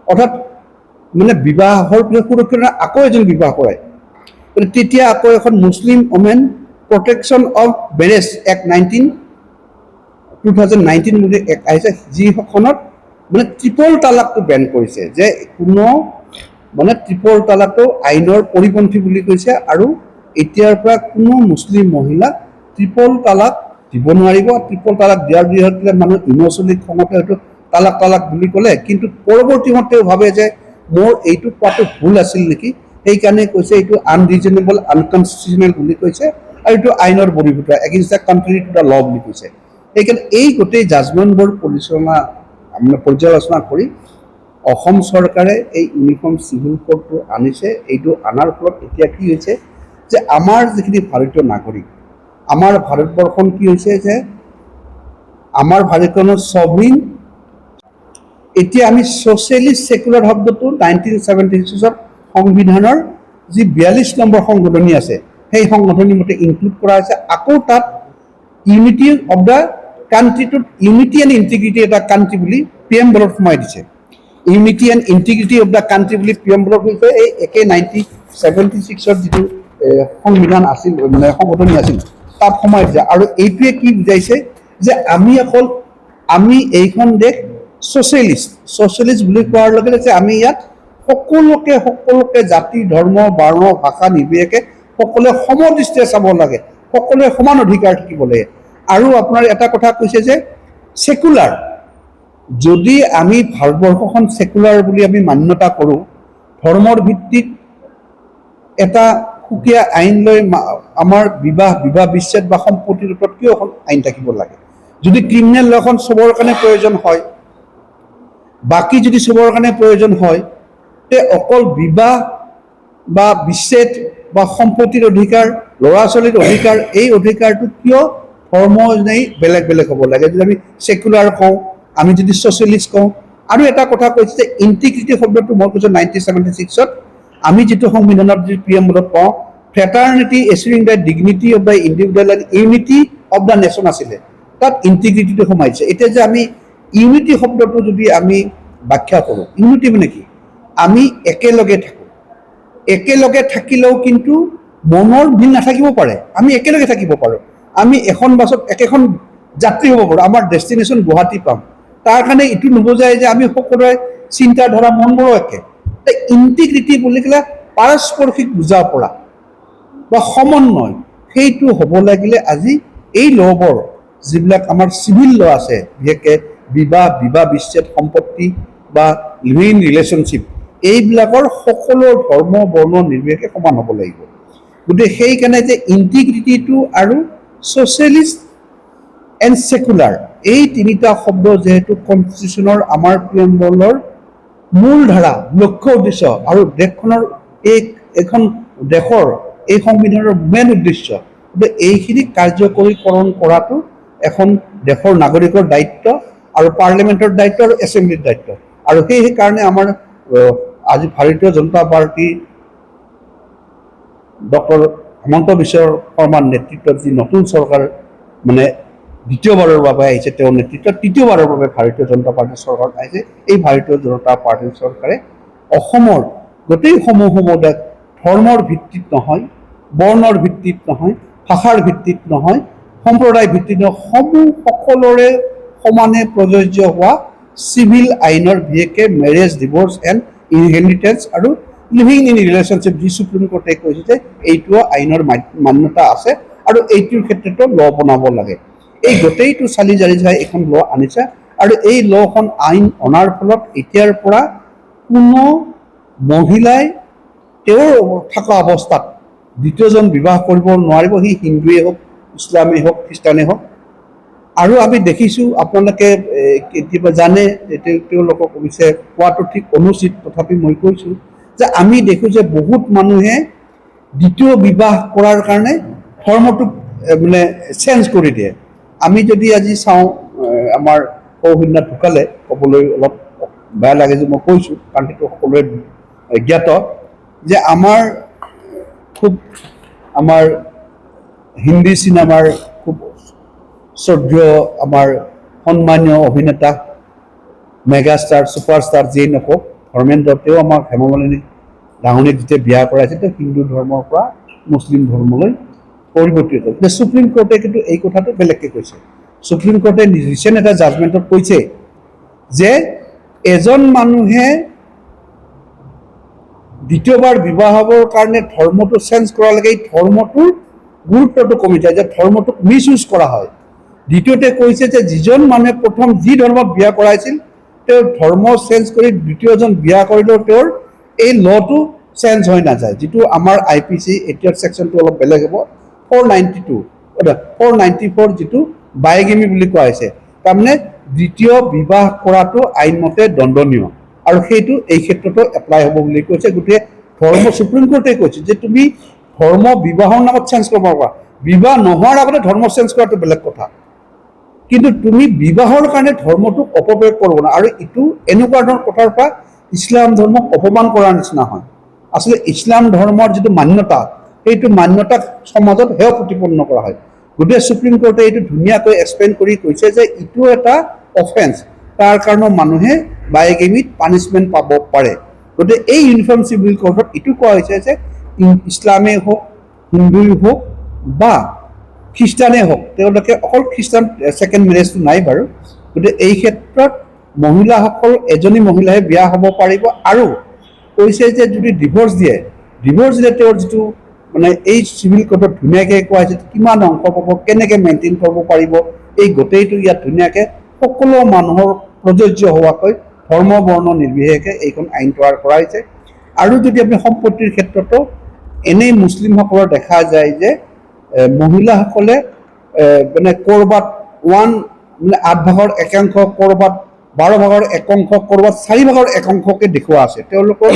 অৰ্থাৎ মানে বিবাহৰ পিছত সুৰক্ষিত নহয়, আকৌ এজন বিবাহ কৰায়, তেতিয়া আকৌ এখন Muslim women protection of marriage act 2019 বুলি এক আহিছে, যিখনত মানে ট্ৰিপল তালাকটো বেন কৰিছে, যে কোনো মানে ট্ৰিপল তালাকটো আইনৰ পৰিপন্থী বুলি কৈছে, আৰু এতিয়াৰ পৰা কোনো মুছলিম মহিলাক ট্ৰিপল তালাক দিব নোৱাৰিব। ট্ৰিপল তালাক দিয়াৰ বিৰুদ্ধে মানুহ ইম'চনেলি খঙতে হয়তো তালাক তালাক বুলি ক'লে, কিন্তু পৰৱৰ্তী সময়ত তেওঁ ভাবে যে মোৰ এইটো কোৱাটো ভুল আছিল নেকি, সেইকাৰণে কৈছে এইটো আনৰিজনেবল আনকনষ্টিটিউচনেল বুলি কৈছে, আৰু এইটো আইনৰ বহিৰ্ভূত against the country to the law বুলি কৈছে। সেইকাৰণে এই গোটেই জাজমেণ্টবোৰ পৰ্যালোচনা কৰি অসম চৰকাৰে এই ইউনিফৰ্ম চিভিল কোডটো আনিছে। এইটো অনাৰ ফলত এতিয়া কি হৈছে যে আমাৰ যিখিনি ভাৰতীয় নাগৰিক, আমাৰ ভাৰতবৰ্ষখন কি হৈছে যে আমাৰ ভাৰতখনৰ ছভৰিন, এতিয়া আমি ছ'চিয়েলিষ্ট ছেকুলাৰ শব্দটো 1976 সংবিধানৰ যি 42 নম্বৰ সংশোধনী আছে সেই সংশোধনী মতে ইনক্লুড কৰা হৈছে। আকৌ তাত ইউনিটি অফ দ্য কাণ্ট্ৰিটোত ইউনিটি এণ্ড ইণ্টিগ্ৰিটি এটা কাণ্ট্ৰি বুলি প্ৰিএম্বলত সোমাই দিছে। Unity and integrity of the country বুলি প্ৰিএম্বলত হৈছে এই একে 1976 যিটো সংবিধান আছিল, মানে সংশোধনী আছিল, তাত সোমাই দিছে। আৰু এইটোৱে কি বুজাইছে যে আমি এইখন দেশ ছ'চিয়েলিষ্ট বুলি কোৱাৰ লগে লগে আমি ইয়াত সকলোকে জাতি ধৰ্ম বৰ্ণ ভাষা নিৰ্বিশেষে সকলোৱে সমদৃষ্টিৰে চাব লাগে, সকলোৱে সমান অধিকাৰ থাকিব লাগে। আৰু আপোনাৰ এটা কথা কৈছে যে ছেকুলাৰ, যদি আমি ভাৰতবৰ্ষখন ছেকুলাৰ বুলি আমি মান্যতা কৰোঁ, ধৰ্মৰ ভিত্তিত এটা সুকীয়া আইন লৈ আমাৰ বিবাহ বিচ্ছেদ বা সম্পত্তিৰ ওপৰত কিয় এখন আইন থাকিব লাগে? যদি ক্ৰিমিনেল ল এখন চবৰ কাৰণে প্ৰয়োজন হয়, বাকী যদি চবৰ কাৰণে প্ৰয়োজন হয়, তে অকল বিবাহ বা বিচ্ছেদ বা সম্পত্তিৰ অধিকাৰ, ল'ৰা ছোৱালীৰ অধিকাৰ, এই অধিকাৰটো কিয় ধৰ্ম অনুযায়ী বেলেগ বেলেগ হ'ব লাগে? যদি আমি ছেকুলাৰ কওঁ, আমি যদি ছ'চিয়েলিষ্ট কওঁ। আৰু এটা কথা কৈছে যে ইণ্টিগ্ৰিটি শব্দটো মই কৈছোঁ 1976 আমি যিটো সংবিধানত যি প্ৰিএম্বলত পাওঁ, fraternity assuring the dignity of the individual and unity of the nation আছিলে, তাত ইণ্টিগ্ৰিটিটো সোমাইছে। এতিয়া যে আমি ইউনিটি শব্দটো যদি আমি ব্যাখ্যা কৰোঁ, ইউনিটি মানে কি? আমি একেলগে থাকোঁ, একেলগে থাকিলেও কিন্তু মনৰ মিল নাথাকিব পাৰে, আমি একেলগে থাকিব পাৰোঁ। আমি এখন বাছত একেখন যাত্ৰী হ'ব পাৰোঁ, আমাৰ ডেষ্টিনেশ্যন গুৱাহাটী পাম, তাৰ কাৰণে এইটো নুবুজায় যে আমি সকলোৰে চিন্তাধাৰা মনবোৰো একে। ইণ্টিগ্ৰিটি বুলি ক'লে পাৰস্পৰিক বুজা পৰা বা সমন্বয়, সেইটো হ'ব লাগিলে আজি এই ল'বোৰ যিবিলাক আমাৰ চিভিল ল' আছে, বিশেষকৈ বিবাহ বিচ্ছেদ, সম্পত্তি বা লিভিং ৰিলেশ্যনশ্বিপ, এইবিলাকৰ সকলো ধৰ্ম বৰ্ণ নিৰ্বিশেষে সমান হ'ব লাগিব। গতিকে সেইকাৰণে যে ইণ্টিগ্ৰিটিটো আৰু ছ'চিয়েলিষ্ট এণ্ড ছেকুলাৰ, এই তিনিটা শব্দ যিহেতু কনষ্টিটিউশ্যনৰ আমাৰ প্ৰিএম্বলৰ মূল ধাৰা, লক্ষ্য উদ্দেশ্য আৰু দেশখনৰ এইখন দেশৰ এই সংবিধানৰ মেইন উদ্দেশ্য, গতিকে এইখিনি কাৰ্যকৰীকৰণ কৰাটো এখন দেশৰ নাগৰিকৰ দায়িত্ব আৰু পাৰ্লিমেণ্টৰ দায়িত্ব আৰু এছেম্বলিৰ দায়িত্ব। আৰু সেইকাৰণে আমাৰ আজি ভাৰতীয় জনতা পাৰ্টি ডক্টৰ হিমন্ত বিশ্ব শৰ্মাৰ নেতৃত্বত যি নতুন চৰকাৰ মানে দ্বিতীয়বাৰৰ বাবে আহিছে, তেওঁৰ নেতৃত্বত তৃতীয়বাৰৰ বাবে ভাৰতীয় জনতা পাৰ্টীৰ চৰকাৰ আহিছে। এই ভাৰতীয় জনতা পাৰ্টীৰ চৰকাৰে অসমৰ গোটেই সমূহ দেশ ধৰ্মৰ ভিত্তিত নহয়, বৰ্ণৰ ভিত্তিত নহয়, ভাষাৰ ভিত্তিত নহয়, সম্প্ৰদায় ভিত্তিত নহয়, সকলোৰে সমানে প্ৰযোজ্য হোৱা চিভিল আইনৰ, বিশেষকৈ মেৰেজ, ডিভ'ৰ্চ এণ্ড ইনহেৰিটেঞ্চ আৰু লিভিং ইন ৰিলেশ্যনশ্বিপ, যি সুপ্ৰিম কোৰ্টে কৈছে যে এইটো আইনৰ মান্যতা আছে আৰু এইটোৰ ক্ষেত্ৰতো ল' বনাব লাগে। এই গোটেইটো চালি জাৰি চাই এখন ল' আনিছে আৰু এই ল'খন আইন অনাৰ ফলত এতিয়াৰ পৰা কোনো মহিলাই তেওঁৰ থকা অৱস্থাত দ্বিতীয়জন বিবাহ কৰিব নোৱাৰিব, সি হিন্দুৱেই হওক, ইছলামেই হওক, খ্ৰীষ্টানেই হওক। আৰু আমি দেখিছোঁ, আপোনালোকে কেতিয়াবা জানে, তেওঁলোকক অৱশ্যে কোৱাটো ঠিক অনুচিত, তথাপি মই কৈছোঁ যে আমি দেখোঁ যে বহুত মানুহে দ্বিতীয় বিবাহ কৰাৰ কাৰণে ধৰ্মটোক মানে চেঞ্জ কৰি দিয়ে। আমি যদি আজি চাওঁ, আমাৰ সৌহিন্য ঢুকালে, ক'বলৈ অলপ বেয়া লাগে যে মই কৈছোঁ, কাৰণ সেইটো সকলোৱে জ্ঞাত যে আমাৰ হিন্দী চিনেমাৰ খুব শ্ৰদ্ধেয় আমাৰ সন্মানীয় অভিনেতা মেগাষ্টাৰ ছুপাৰষ্টাৰ যিয়ে নকওক ধৰ্মেন্দ্ৰ, তেওঁ আমাক হেমমালিনী ডাঙৰীক যেতিয়া বিয়া কৰাইছে, তেওঁ হিন্দু ধৰ্মৰ পৰা মুছলিম ধৰ্মলৈ পৰিৱৰ্তিত হ'ল। সুপ্ৰিম কোৰ্টে কিন্তু এই কথাটো বেলেগকৈ কৈছে। সুপ্ৰিম কোৰ্টে ৰিচেণ্ট এটা জাজমেণ্টত কৈছে যে এজন মানুহে দ্বিতীয়বাৰ বিবাহ হ'বৰ কাৰণে ধৰ্মটো চেঞ্জ কৰালৈকে এই ধৰ্মটোৰ গুৰুত্বটো কমি যায়, যে ধৰ্মটোক মিছ ইউজ কৰা হয়। দ্বিতীয়তে কৈছে যে যিজন মানুহে প্ৰথম যি ধৰ্মত বিয়া কৰাইছিল, তেওঁ ধৰ্ম চেঞ্জ কৰি দ্বিতীয়জন বিয়া কৰিলেও তেওঁৰ এই ল'টো চেঞ্জ হৈ নাযায়। যিটো আমাৰ IPC এতিয়াৰ ছেকশ্যনটো অলপ বেলেগ হ'ব, 494 যিটো বাইগেমি বুলি কোৱা হৈছে, তাৰমানে দ্বিতীয় বিবাহ কৰাটো আইনমতে দণ্ডনীয় আৰু সেইটো এই ক্ষেত্ৰতো এপ্লাই হ'ব বুলি কৈছে। গতিকে সুপ্ৰিম কোৰ্টে কৈছে যে তুমি ধৰ্ম বিবাহৰ নামত চেঞ্জ কৰিব পাৰা, বিবাহ নোহোৱাৰ আগতে ধৰ্ম চেঞ্জ কৰাটো বেলেগ কথা, কিন্তু তুমি বিবাহৰ কাৰণে ধৰ্মটোক অপপ্ৰয়োগ কৰিব নোৱাৰা। আৰু ইটো এনেকুৱা ধৰণৰ কথাৰ পৰা ইছলাম ধৰ্মক অপমান কৰাৰ নিচিনা হয়। আচলতে ইছলাম ধৰ্মৰ যিটো মান্যতা, সেইটো মান্যতাক সমাজত হেয় প্ৰতিপন্ন কৰা হয়। গতিকে সুপ্ৰিম কোৰ্টে এইটো ধুনীয়াকৈ এক্সপ্লেইন কৰি কৈছে যে ইটো এটা অফেন্স, তাৰ কাৰণে মানুহে বাইগেমিত পানিছমেণ্ট পাব পাৰে। গতিকে এই ইউনিফৰ্ম চিভিল কোডত এইটো কোৱা হৈছে যে ইছলামেই হওক, হিন্দুই হওক বা খ্ৰীষ্টানেই হওক, তেওঁলোকে অকল খ্ৰীষ্টান ছেকেণ্ড মেৰেজটো নাই বাৰু। গতিকে এই ক্ষেত্ৰত মহিলাসকল এজনী মহিলাহে বিয়া হ'ব পাৰিব। আৰু কৈছে যে যদি ডিভ'ৰ্চ দিয়ে, তেওঁৰ যিটো মানে এই চিভিল কোডত ধুনীয়াকৈ কোৱা হৈছে কিমান অংশ পাব, কেনেকৈ মেইনটেইন কৰিব পাৰিব, এই গোটেইটো ইয়াত ধুনীয়াকৈ সকলো মানুহৰ প্ৰযোজ্য হোৱাকৈ ধৰ্ম বৰ্ণ নিৰ্বিশেষে এইখন আইন তৈয়াৰ কৰা হৈছে। আৰু যদি আপুনি সম্পত্তিৰ ক্ষেত্ৰতো এনেই মুছলিমসকলৰ দেখা যায় যে মহিলাসকলে মানে ক'ৰবাত 8/1 ক'ৰবাত 12/1, ক'ৰবাত 4/1কে দেখুওৱা আছে। তেওঁলোকৰ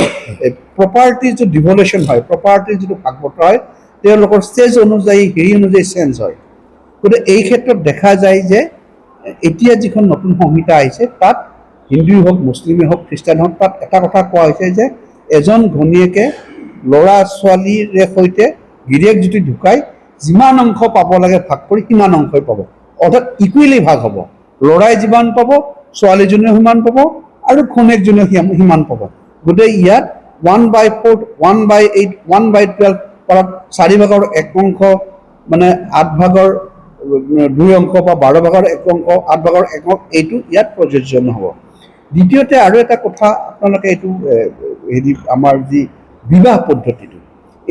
প্ৰপাৰ্টিৰ যিটো ডিভলিউশ্যন হয়, প্ৰপাৰ্টিৰ যিটো ভাগ বতৰা হয়, তেওঁলোকৰ ষ্টেজ অনুযায়ী চেঞ্জ হয়। গতিকে এই ক্ষেত্ৰত দেখা যায় যে এতিয়া যিখন নতুন সংহিতা আহিছে, তাত হিন্দুই হওক, মুছলিমেই হওক, খ্ৰীষ্টান হওক, তাত এটা কথা কোৱা হৈছে যে এজন ঘনীয়েকে ল'ৰা ছোৱালীৰ সৈতে গিৰিয়েক যদি ঢুকায়, যিমান অংশ পাব লাগে ভাগ কৰি সিমান অংশই পাব, অৰ্থাৎ ইকুৱেলি ভাগ হ'ব। ল'ৰাই যিমান পাব, ছোৱালীজনীও সিমান পাব আৰু ঘনীয়েকজনীও সিমান পাব। গতিকে ইয়াত 1/4, 1/8, 1/12 পাৰত 4/1 মানে 8/2 বা 12/1, 8/1 এইটো ইয়াত প্ৰযোজ্য নহ'ব। দ্বিতীয়তে আৰু এটা কথা আপোনালোকে এইটো হেৰি আমাৰ যি বিবাহ পদ্ধতিটো,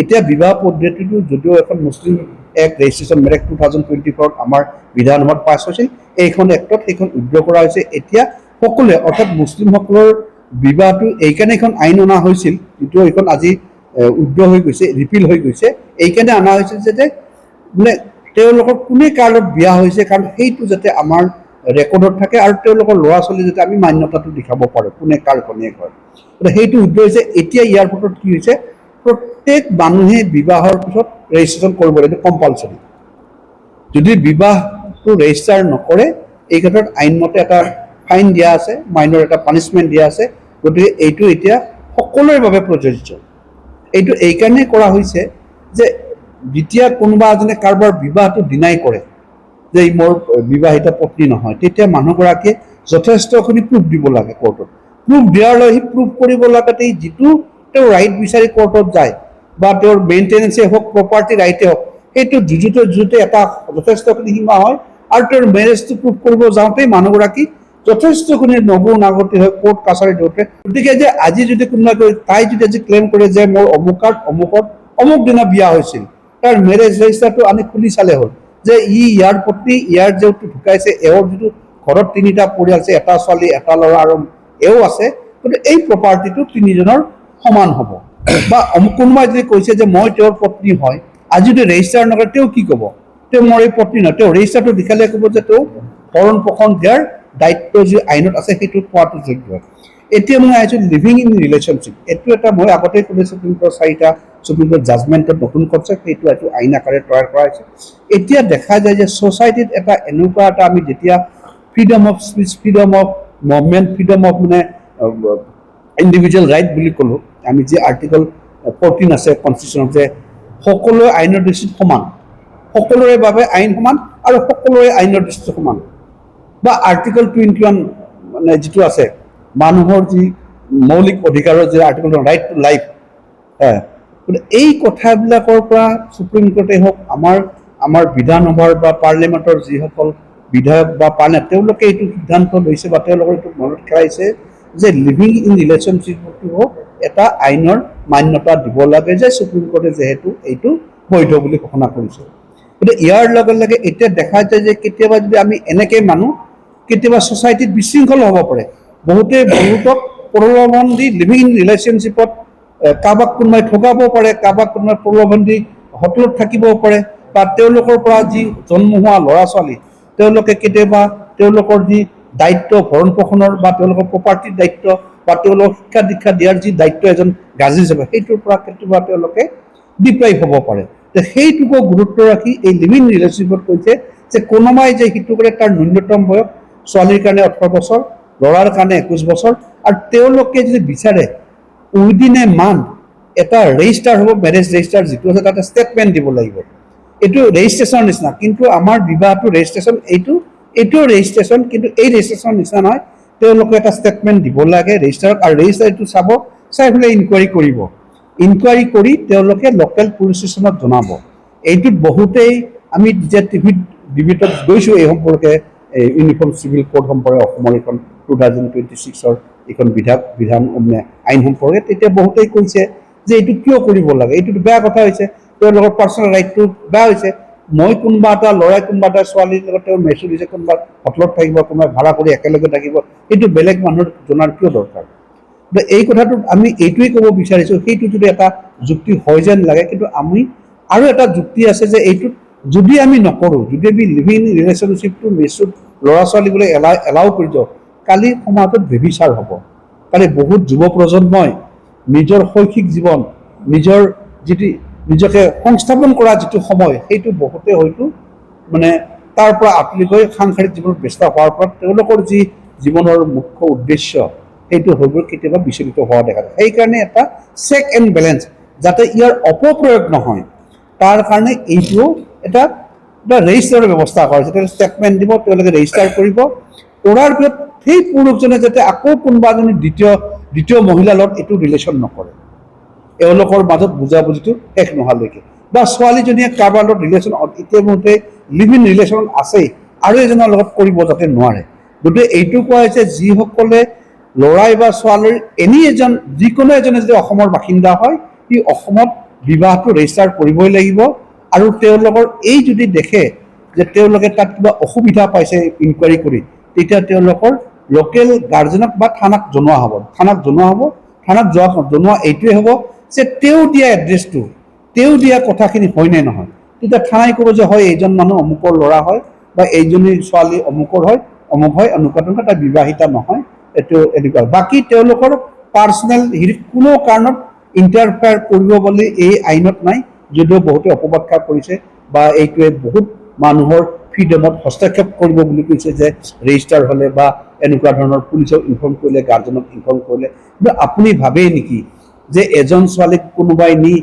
এতিয়া বিবাহ পদ্ধতিটো যদিও এখন মুছলিম এক্ট ৰেজিষ্ট্ৰেশ্যন মেৰেক্ট 2024 আমাৰ বিধানসভাত পাছ হৈছিল, এইখন এক্টত সেইখন উইথড্ৰ কৰা হৈছে। এতিয়া সকলোৱে অৰ্থাৎ মুছলিমসকলৰ বিবাহটো এইকাৰণে এখন আইন অনা হৈছিল, যিটো এইখন আজি উইথড্ৰ হৈ গৈছে, ৰিপিল হৈ গৈছে, এইকাৰণে অনা হৈছিল যাতে মানে তেওঁলোকৰ কোনে কাৰ লগত বিয়া হৈছে, কাৰণ সেইটো যাতে আমাৰ ৰেকৰ্ডত থাকে আৰু তেওঁলোকৰ ল'ৰা ছোৱালী যাতে আমি মান্যতাটো দেখাব পাৰোঁ কোনে কাৰ ঘনীয়েক হয়, গতিকে সেইটো উদ্দেশ্য হৈছে। এতিয়া ইয়াৰ ক্ষেত্ৰত কি হৈছে, প্ৰত্যেক মানুহে বিবাহৰ পিছত ৰেজিষ্ট্ৰেশ্যন কৰিব লাগিব, কম্পালচৰি। যদি বিবাহটো ৰেজিষ্টাৰ নকৰে এই ক্ষেত্ৰত আইনমতে এটা ফাইন দিয়া আছে, মাইনৰ এটা পানিছমেণ্ট দিয়া আছে। গতিকে এইটো এতিয়া সকলোৰে বাবে প্ৰযোজ্য। এইটো এইকাৰণে কৰা হৈছে যে যেতিয়া কোনোবা এজনে কাৰোবাৰ বিবাহটো ডিনাই কৰে যে ই মোৰ বিবাহিত পত্নী নহয়, তেতিয়া মানুহগৰাকীয়ে যথেষ্টখিনি প্ৰুফ দিব লাগে কোৰ্টত। প্ৰুফ দিয়াৰ লগে সি প্ৰুফ কৰিব লগাতে যিটো তেওঁ ৰাইট বিচাৰি কোৰ্টত যায় বা তেওঁৰ মেইনটেনেন্সে হওক, প্ৰপাৰ্টি ৰাইটে হওক, সেইটো যুঁজোতে এটা যথেষ্টখিনি সীমা হয়। আৰু তেওঁৰ মেৰেজটো প্ৰুফ কৰিব যাওঁতেই মানুহগৰাকী যথেষ্টখিনি নগু নাগতি হয় কোৰ্ট কাছাৰী দিওঁতে। গতিকে যে আজি যদি কোনোবাই তাই যদি আজি ক্লেইম কৰে যে মোৰ অমুকত অমুক দিনা বিয়া হৈছিল, তাৰ মেৰেজ ৰেজিষ্টাৰটো আনি খুলি চালে হ'ল যে ইয়াৰ পত্নী, ইয়াৰ যিটো ঢুকাইছে, এওঁৰ যিটো ঘৰত তিনিটা পৰিয়াল আছে, এটা ছোৱালী এটা ল'ৰা আৰু এও আছে, গতিকে এই প্ৰপাৰ্টিটো তিনিজনৰ সমান হ'ব। বা কোনোবাই যদি কৈছে যে মই তেওঁৰ পত্নী হয়, আজি যদি ৰেজিষ্টাৰ নকৰে তেওঁ কি ক'ব, তেওঁ মোৰ এই পত্নী নহয়, তেওঁ ৰেজিষ্টাৰটো দেখালে ক'ব যে তেওঁ ভৰণ পোষণ দিয়াৰ দায়িত্ব যি আইনত আছে সেইটো পোৱাটো যোগ্য। এতিয়া মই আহিছোঁ লিভিং ইন ৰিলেশ্যনশ্বিপ। এইটো এটা মই আগতেই ক'লোঁ, সুপ্ৰিম কোৰ্টৰ 4টা সুপ্ৰিম কোৰ্ট জাজমেণ্টত নতুন কনচেপ্ট, সেইটো এইটো আইন আকাৰে তৈয়াৰ কৰা হৈছে। এতিয়া দেখা যায় যে ছ'চাইটিত এটা এনেকুৱা এটা আমি যেতিয়া freedom of speech, freedom of movement, freedom of মানে ইণ্ডিভিজুৱেল ৰাইট বুলি ক'লোঁ, আমি যি আৰ্টিকল 14 আছে কনষ্টিটিউশ্যনত, যে সকলোৱে আইনৰ দৃষ্টিত সমান, সকলোৰে বাবে আইন সমান আৰু সকলোৰে আইনৰ দৃষ্টিত সমান। বা আৰ্টিকল 21 মানে যিটো আছে মানুহৰ যি মৌলিক অধিকাৰৰ যে আৰ্টিকল ৰাইট টু লাইফ, এই কথাবিলাকৰ পৰা সুপ্ৰিম কোৰ্টে হওক, আমাৰ বিধানসভাৰ বা পাৰ্লিয়ামেণ্টৰ যিসকল বিধায়ক বা পাৰ্লিয়ামেণ্ট, তেওঁলোকে এইটো সিদ্ধান্ত লৈছে বা তেওঁলোকৰ এইটো মনত খেলাইছে যে লিভিং ইন ৰিলেশ্যনশ্বিপটো এটা আইনৰ মান্যতা দিব লাগে, যে সুপ্ৰিম কোৰ্টে যিহেতু এইটো বৈধ বুলি ঘোষণা কৰিছে। গতিকে ইয়াৰ লগে লগে এতিয়া দেখা যায় যে কেতিয়াবা যদি আমি এনেকৈ মানো, কেতিয়াবা ছ'চাইটিত বিশৃংখল হ'ব পাৰে। বহুতক প্ৰলোভন দি লিভিং ইন ৰিলেশ্যনশ্বিপত কাৰোবাক কোনোবাই ঠগাব পাৰে, কাৰোবাক কোনোবাই প্ৰলোভন দি হোটেলত থাকিবও পাৰে, বা তেওঁলোকৰ পৰা যি জন্ম হোৱা ল'ৰা ছোৱালী, তেওঁলোকে কেতিয়াবা তেওঁলোকৰ যি দায়িত্ব ভৰণ পোষণৰ বা তেওঁলোকৰ প্ৰপাৰ্টিৰ দায়িত্ব বা তেওঁলোকক শিক্ষা দীক্ষা দিয়াৰ যি দায়িত্ব এজন গাৰ্জেন হিচাপে, সেইটোৰ পৰা কেতিয়াবা তেওঁলোকে ডিপ্ৰাইভ হ'ব পাৰে। সেইটোকো গুৰুত্ব ৰাখি এই লিভিং ইন ৰিলেশ্যনশ্বিপত কৈছে যে কোনোবাই যে সিটো কৰে তাৰ ন্যূনতম বয়স ছোৱালীৰ কাৰণে 18 বছৰ, ল'ৰাৰ কাৰণে 21 বছৰ, আৰু তেওঁলোকে যদি বিচাৰে উইদিন এ মান্থ এটা ৰেজিষ্টাৰ হ'ব, মেৰেজ ৰেজিষ্টাৰ যিটো আছে তাতে ষ্টেটমেণ্ট দিব লাগিব। এইটো ৰেজিষ্ট্ৰেশ্যনৰ নিচিনা, কিন্তু আমাৰ বিবাহটো ৰেজিষ্ট্ৰেশ্যন, এইটো ৰেজিষ্ট্ৰেশ্যন, কিন্তু এই ৰেজিষ্ট্ৰেশ্যনৰ নিচিনা নহয়। তেওঁলোকে এটা ষ্টেটমেণ্ট দিব লাগে ৰেজিষ্টাৰত, আৰু ৰেজিষ্টাৰটো চাই পেলাই ইনকুৱাৰী কৰিব। ইনকুৱাৰী কৰি তেওঁলোকে লোকেল পুলিচ ষ্টেচনত জনাব। এইটোত বহুতেই আমি যেতিয়া টিভিত ডিবেটত গৈছোঁ এই সম্পৰ্কে, ইউনিফৰ্ম চিভিল কোড সম্পৰ্কে অসমৰ এইখন 2026 এইখন বিধান আইন সম্পৰ্কে, তেতিয়া বহুতেই কৈছে যে এইটো কিয় কৰিব লাগে, এইটোতো বেয়া কথা হৈছে, তেওঁলোকৰ পাৰ্চনেল ৰাইটটো বেয়া হৈছে। মই কোনোবা এটা ল'ৰাই কোনোবা এটা ছোৱালীৰ লগত তেওঁ মেচুৰ দিছে, কোনোবা হোটেলত থাকিব, কোনোবাই ভাড়া কৰি একেলগে থাকিব, এইটো বেলেগ মানুহৰ জনাৰ কিয় দৰকাৰ। এই কথাটোত আমি এইটোৱেই ক'ব বিচাৰিছোঁ, সেইটো যদি এটা যুক্তি হয় যেন লাগে, কিন্তু আমি আৰু এটা যুক্তি আছে যে এইটোত যদি আমি নকৰোঁ, যদি আমি লিভিং ইন ৰিলেশ্যনশ্বিপটো মেচুৰ ল'ৰা ছোৱালীবোৰে এলাউ কৰি দিওঁ, কালি সমাজত ব্যভিচাৰ হ'ব। কালি বহুত যুৱ প্ৰজন্মই নিজৰ শৈক্ষিক জীৱন, নিজৰ যিটো নিজকে সংস্থাপন কৰা যিটো সময়, সেইটো বহুতে হয়তো মানে তাৰ পৰা আঁতৰি গৈ সাংসাৰিক জীৱনত ব্যস্ত হোৱাৰ পৰা তেওঁলোকৰ যি জীৱনৰ মুখ্য উদ্দেশ্য সেইটো হয়তো কেতিয়াবা বিচলিত হোৱা দেখা যায়। সেইকাৰণে এটা চেক এণ্ড বেলেঞ্চ যাতে ইয়াৰ অপপ্ৰয়োগ নহয়, তাৰ কাৰণে এইটো এটা ৰেজিষ্টাৰৰ ব্যৱস্থা কৰা হৈছে। তেওঁলোকে ষ্টেটমেণ্ট দিব, তেওঁলোকে ৰেজিষ্টাৰ কৰিব, কৰাৰ পিছত সেই পুৰুষজনে যাতে আকৌ কোনোবা এজনী দ্বিতীয় মহিলাৰ লগত এইটো ৰিলেশ্যন নকৰে, এওঁলোকৰ মাজত বুজাবুজিটো শেষ নোহোৱালৈকে, বা ছোৱালীজনীয়ে কাৰোবাৰ লগত ৰিলেশ্যন ইতিমধ্যে লিভ ইন ৰিলেশ্যন আছেই আৰু এজনৰ লগত কৰিব যাতে নোৱাৰে। গতিকে এইটো কোৱা হৈছে যিসকলে ল'ৰাই বা ছোৱালীৰ এনি এজন যিকোনো এজনে যদি অসমৰ বাসিন্দা হয় সি অসমত বিবাহটো ৰেজিষ্টাৰ কৰিবই লাগিব আৰু তেওঁলোকৰ এই যদি দেখে যে তেওঁলোকে তাত কিবা অসুবিধা পাইছে ইনকুৱাৰী কৰি তেতিয়া তেওঁলোকৰ লোকেল গাৰ্জেনক বা থানাক জনোৱা হ'ব থানাক জনোৱা এইটোৱে হ'ব যে তেওঁ দিয়া এড্ৰেছটো তেওঁ দিয়া কথাখিনি হয় নে নহয় তেতিয়া থানাই ক'ব যে হয় এইজন মানুহ অমুকৰ ল'ৰা হয় বা এইজনী ছোৱালী অমুকৰ হয় অমুক হয় এনেকুৱা তাই বিবাহিতা নহয় এইটো এনেকুৱা বাকী তেওঁলোকৰ পাৰ্চনেল হেৰিত কোনো কাৰণত ইণ্টাৰফেয়াৰ কৰিব বুলি এই আইনত নাই যদিও বহুতে অপব্যাখ্যা কৰিছে বা এইটোৱে বহুত মানুহৰ ফ্ৰীডমত হস্তক্ষেপ কৰিব বুলি কৈছে যে ৰেজিষ্টাৰ হ'লে বা এনেকুৱা ধৰণৰ পুলিচক ইনফৰ্ম কৰিলে গাৰ্জেনক ইনফৰ্ম কৰিলে কিন্তু আপুনি ভাবেই নেকি যে এজন ছোৱালীক কোনোবাই নি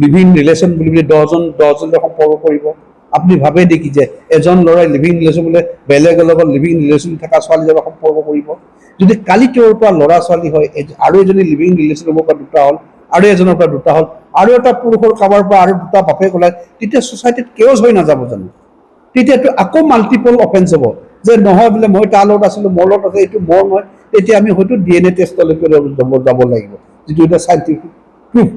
লিভিং ৰিলেশ্যন বুলি দহজনলৈ সম্পৰ্ক কৰিব আপুনি ভাবে নেকি যে এজন ল'ৰাই লিভিং ৰিলেশ্যন বোলে বেলেগৰ লগত লিভিং ৰিলেশ্যন থকা ছোৱালীৰ লগত সম্পৰ্ক কৰিব যদি কালি তেওঁৰ পৰা ল'ৰা ছোৱালী হয় আৰু এজনী লিভিং ৰিলেশ্যনৰ পৰা দুটা হ'ল আৰু এজনৰ পৰা দুটা হ'ল আৰু এটা পুৰুষৰ কাৰোবাৰ পৰা আৰু দুটা বাপেক ওলায় তেতিয়া ছ'চাইটিত কেওছ হৈ নাযাব জানো তেতিয়াতো আকৌ মাল্টিপল অফেন্স হ'ব যে নহয় বোলে মই তাৰ লগত আছিলোঁ মোৰ লগত আছে এইটো মোৰ নহয় তেতিয়া আমি হয়তো DNA টেষ্টলৈকে যাব লাগিব যিটো এটা চাইণ্টিফিক প্ৰুফ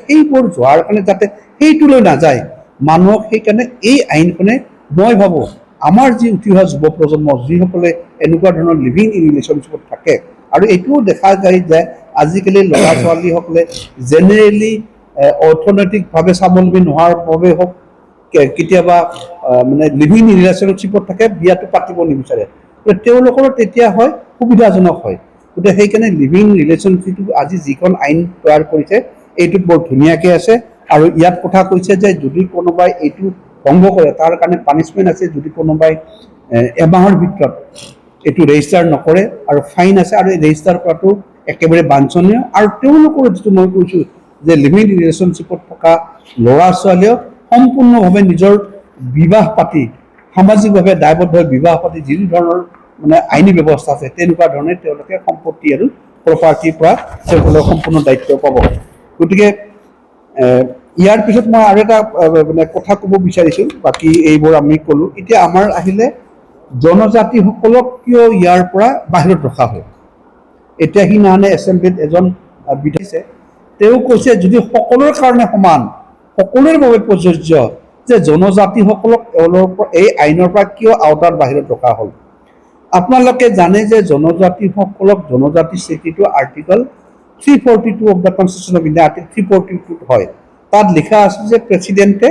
সেইবোৰ যোৱাৰ কাৰণে যাতে সেইটোলৈ নাযায় মানুহক সেইকাৰণে এই আইনখনে মই ভাবোঁ আমাৰ যি উঠি অহা যুৱ প্ৰজন্ম যিসকলে এনেকুৱা ধৰণৰ লিভিং ৰিলেশ্যনশ্বিপত থাকে আৰু এইটোও দেখা যায় যে আজিকালি ল'ৰা ছোৱালীসকলে জেনেৰেলি অৰ্থনৈতিকভাৱে স্বাৱলম্বী নোহোৱাৰ বাবে হওক কেতিয়াবা মানে লিভিং ৰিলেশ্যনশ্বিপত থাকে বিয়াটো পাতিব নিবিচাৰে তেওঁলোকৰ তেতিয়া হয় সুবিধাজনক হয় গতিকে সেইকাৰণে লিভিং ৰিলেশ্যনশ্বিপ আজি যিখন আইন তৈয়াৰ কৰিছে এইটোত বৰ ধুনীয়াকৈ আছে আৰু ইয়াত কথা কৈছে যে যদি কোনোবাই এইটো ভংগ কৰে তাৰ কাৰণে পানিছমেণ্ট আছে যদি কোনোবাই এমাহৰ ভিতৰত এইটো ৰেজিষ্টাৰ নকৰে আৰু ফাইন আছে আৰু ৰেজিষ্টাৰ কৰাটো একেবাৰে বাঞ্ছনীয় আৰু তেওঁলোকৰ যিটো মই কৈছোঁ যে লিভিং ৰিলেশ্যনশ্বিপত থকা ল'ৰা ছোৱালীয়েও সম্পূৰ্ণভাৱে নিজৰ বিবাহ পাতি সামাজিকভাৱে দায়বদ্ধ বিবাহ পাতি যি ধৰণৰ মানে আইনী ব্যৱস্থা আছে তেনেকুৱা ধৰণে তেওঁলোকে সম্পত্তি আৰু প্ৰপাৰ্টিৰ পৰা তেওঁলোকে সম্পূৰ্ণ দায়িত্ব পাব গতিকে ইয়াৰ পিছত মই আৰু এটা মানে কথা ক'ব বিচাৰিছোঁ বাকী এইবোৰ আমি ক'লোঁ এতিয়া আমাৰ আহিলে জনজাতিসকলক কিয় ইয়াৰ পৰা বাহিৰত ৰখা হয় এতিয়া সিদিনাখনে এছেম্বলিত এজন বিধায়কে তেওঁ কৈছে যদি সকলোৰে কাৰণে সমান সকলোৰে বাবে প্ৰযোজ্য যে জনজাতিসকলক এই আইনৰ পৰা কিয় আওতাৰ বাহিৰত ৰখা হ'ল আপোনালোকে জানে যে জনজাতিসকলক জনজাতি স্বীকৃতি article 342 of the constitution of India article 342 হয় তাত লিখা আছে যে প্ৰেচিডেণ্টে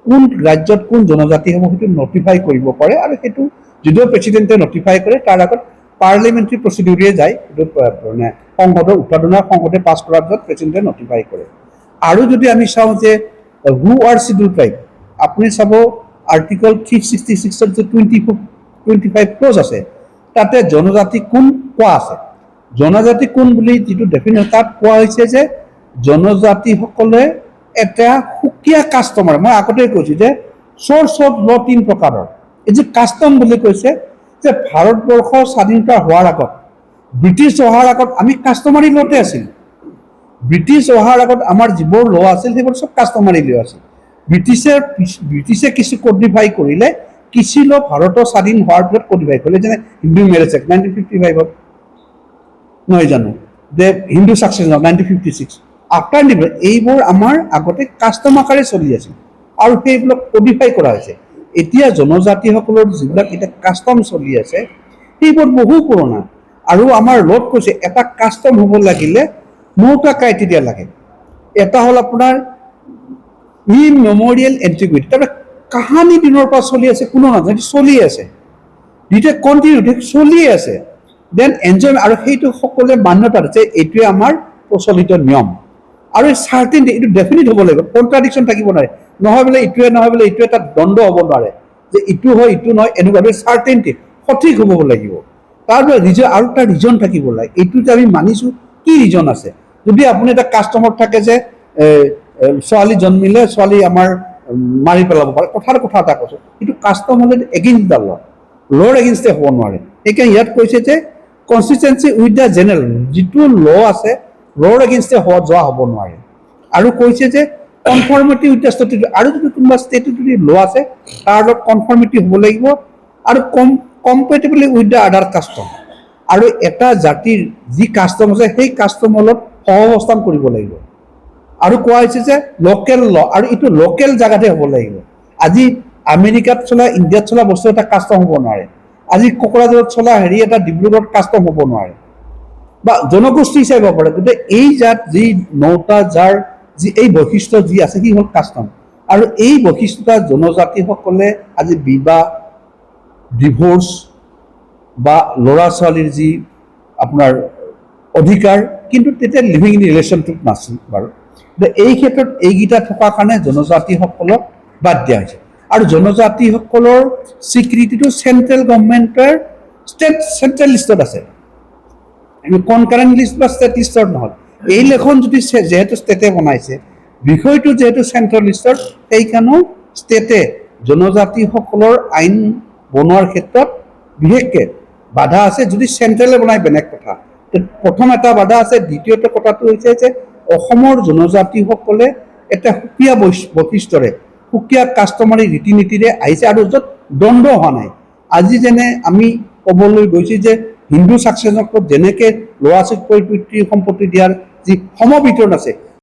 কোন ৰাজ্যত কোন জনজাতি হ'ব সেইটো নটিফাই কৰিব পাৰে আৰু সেইটো যদিও প্ৰেচিডেণ্টে নটিফাই কৰে তাৰ আগত পাৰ্লিমেণ্টাৰী প্ৰচিডিউৰে যায় মানে সংসদৰ উত্থাপনৰ সংসদে পাছ কৰাৰ পিছত প্ৰেচিডেণ্টে নটিফাই কৰে আৰু যদি আমি চাওঁ যে হু আৰ শিডিউল ট্ৰাইব আপুনি চাব আৰ্টিকল 366 যে 25 ক্লজ আছে তাতে জনজাতি কোন কোৱা আছে জনজাতি কোন বুলি যিটো ডেফিনেশ্যন তাত কোৱা হৈছে যে জনজাতিসকলে এটা সুকীয়া কাষ্টমাৰ মই আগতেই কৈছোঁ যে চ'ৰ্চ অফ ল 3 প্ৰকাৰৰ এই যে কাষ্টম বুলি কৈছে যে ভাৰতবৰ্ষ স্বাধীনতা হোৱাৰ আগত ব্ৰিটিছ অহাৰ আগত আমি কাষ্টমাৰী লতে আছিলোঁ ব্ৰিটিছ অহাৰ আগত আমাৰ যিবোৰ ল আছিল সেইবোৰ চব কাষ্টমাৰী ল আছিল ব্ৰিটিছে কিছু কডিফাই কৰিলে কিছু ল ভাৰতৰ স্বাধীন হোৱাৰ পিছত কডিফাই কৰিলে যেনে হিন্দু মেৰেজ এক্ট 1955 নহয় জানো যে হিন্দু ছাকচেছন 1956 আফটাৰ এইবোৰ আমাৰ আগতে কাষ্টম আকাৰে চলি আছিল আৰু সেইবিলাক কডিফাই কৰা হৈছে এতিয়া জনজাতিসকলৰ যিবিলাক এতিয়া কাষ্টম চলি আছে সেইবোৰ বহু পুৰণা আৰু আমাৰ লত কৈছে এটা কাষ্টম হ'ব লাগিলে 9টা ক্ৰাইটেৰিয়া লাগে এটা হ'ল আপোনাৰ ইমেমৰিয়েল এণ্টিকুইটি তাৰমানে কাহানি দিনৰ পৰা চলি আছে কোনো নাজানে চলি আছে দ্বিতীয় কণ্টিনিউটি চলিয়ে আছে দেন এনজয় আৰু সেইটো সকলোৱে মান্যতা আছে এইটোৱে আমাৰ প্ৰচলিত নিয়ম আৰু এই চাৰ্টেইনটি এইটো ডেফিনিট হ'ব লাগিব কণ্ট্ৰাডিকশ্যন থাকিব নোৱাৰে নহয় বোলে ইটোৱে নহয় বোলে ইটোৱে এটা দ্বন্দ্ব হ'ব নোৱাৰে যে ইটো হয় ইটো নহয় এনেকুৱাকৈ চাৰ্টেইনটি সঠিক হ'ব লাগিব তাৰপৰা ৰিজন আৰু এটা ৰিজন থাকিব লাগে এইটো যে আমি মানিছোঁ কি ৰিজন আছে যদি আপুনি এটা কাষ্টমত থাকে যে ছোৱালী জন্মিলে ছোৱালী আমাৰ মাৰি পেলাব পাৰে কথা এটা কৈছোঁ কিন্তু কাষ্টম হ'লে এগেইনষ্ট দ্য ল ল'ৰ এগেইনষ্টে হ'ব নোৱাৰে সেইকাৰণে ইয়াত কৈছে যে কনচিষ্টেঞ্চি উইথ দ্য জেনেৰেল যিটো ল আছে ল'ৰ এগেইনষ্টে যোৱা হ'ব নোৱাৰে আৰু কৈছে যে কনফৰ্মিটি উইথ দ্য ষ্টেট আৰু যদি কোনোবা ষ্টেটত যদি ল আছে তাৰ লগত কনফৰ্মিটি হ'ব লাগিব আৰু কম্পেটিবলি উইথ দ্য আদাৰ কাষ্টম আৰু এটা জাতিৰ যি কাষ্টম আছে সেই কাষ্টমৰ লগত সহাৱস্থান কৰিব লাগিব আৰু কোৱা হৈছে যে লোকেল ল আৰু এইটো লোকেল জেগাতে হ'ব লাগিব আজি আমেৰিকাত চলা ইণ্ডিয়াত চলা বস্তু এটা কাষ্টম হ'ব নোৱাৰে আজি কোকৰাঝাৰত চলা হেৰি এটা ডিব্ৰুগড়ত কাষ্টম হ'ব নোৱাৰে বা জনগোষ্ঠী হিচাপে হ'ব পাৰে গতিকে এই জাত যি নৌতা যাৰ যি এই বৈশিষ্ট্য যি আছে সি হ'ল কাষ্টম আৰু এই বৈশিষ্ট্যতা জনজাতিসকলে আজি বিবাহ ডিভোৰ্চ বা ল'ৰা ছোৱালীৰ যি আপোনাৰ অধিকাৰ কিন্তু তেতিয়া লিভিং ইন ৰিলেশ্যনটোত নাছিল বাৰু এই ক্ষেত্ৰত এইকেইটা থকাৰ কাৰণে জনজাতিসকলক বাদ দিয়া হৈছে আৰু জনজাতিসকলৰ স্বীকৃতিটো চেণ্ট্ৰেল গভৰ্ণমেণ্টৰ চেণ্ট্ৰেল লিষ্টত আছে কনকাৰেণ্ট লিষ্ট বা ষ্টেট লিষ্টত নহয় এই লেখন যদি যিহেতু ষ্টেটে বনাইছে বিষয়টো যিহেতু চেণ্ট্ৰেল লিষ্টত সেইকাৰণে ষ্টেটে জনজাতিসকলৰ আইন বনোৱাৰ ক্ষেত্ৰত বিশেষকৈ বাধা আছে যদি চেণ্ট্ৰেলে বনাই বেলেগ কথা প্ৰথম এটা বাধা আছে দ্বিতীয়টো কথাটো হৈছে যে অসমৰ জনজাতিসকলে এটা সুকীয়া বৈশিষ্ট্যৰে সুকীয়া কাষ্টমাৰী ৰীতি নীতিৰে আহিছে আৰু য'ত দ্বন্দ্ব হোৱা নাই আজি যেনে আমি ক'বলৈ গৈছোঁ যে হিন্দু ছাকচেছনক যেনেকৈ ল'ৰা ছোৱালীক পিতৃ সম্পত্তি দিয়াৰ যি সমবিতৰণ আছে